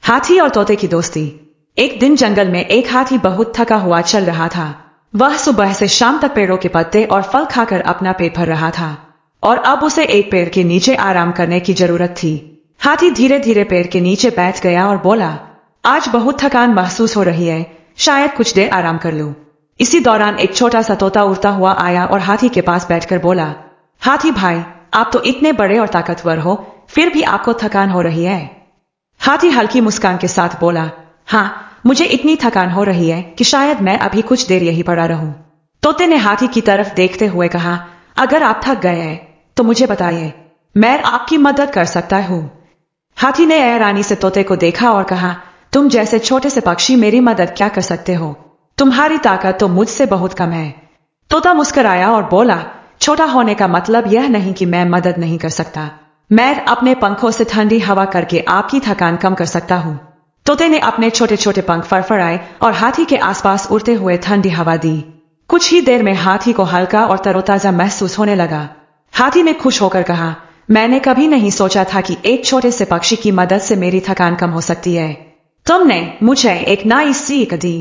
हाथी और तोते की दोस्ती। एक दिन जंगल में एक हाथी बहुत थका हुआ चल रहा था। वह सुबह से शाम तक पेड़ों के पत्ते और फल खाकर अपना पेट भर रहा था और अब उसे एक पेड़ के नीचे आराम करने की जरूरत थी। हाथी धीरे धीरे पेड़ के नीचे बैठ गया और बोला, आज बहुत थकान महसूस हो रही है, शायद कुछ देर आराम कर लूं। इसी दौरान एक छोटा सा तोता उड़ता हुआ आया और हाथी के पास बैठकर बोला, हाथी भाई, आप तो इतने बड़े और ताकतवर हो, फिर भी आपको थकान हो रही है? हाथी हल्की मुस्कान के साथ बोला, हाँ, मुझे इतनी थकान हो रही है कि शायद मैं अभी कुछ देर यहीं पड़ा रहूं। तोते ने हाथी की तरफ देखते हुए कहा, अगर आप थक गए हैं तो मुझे बताइए, मैं आपकी मदद कर सकता हूं। हाथी ने हैरानी से तोते को देखा और कहा, तुम जैसे छोटे से पक्षी मेरी मदद क्या कर सकते हो? तुम्हारी ताकत तो मुझसे बहुत कम है। तोता मुस्कुराया और बोला, छोटा होने का मतलब यह नहीं कि मैं मदद नहीं कर सकता। मैं अपने पंखों से ठंडी हवा करके आपकी थकान कम कर सकता हूँ। तोते ने अपने छोटे छोटे पंख फड़फड़ाए और हाथी के आसपास उड़ते हुए ठंडी हवा दी। कुछ ही देर में हाथी को हल्का और तरोताजा महसूस होने लगा। हाथी ने खुश होकर कहा, मैंने कभी नहीं सोचा था कि एक छोटे से पक्षी की मदद से मेरी थकान कम हो सकती है। तुमने मुझे एक नई सीख दी।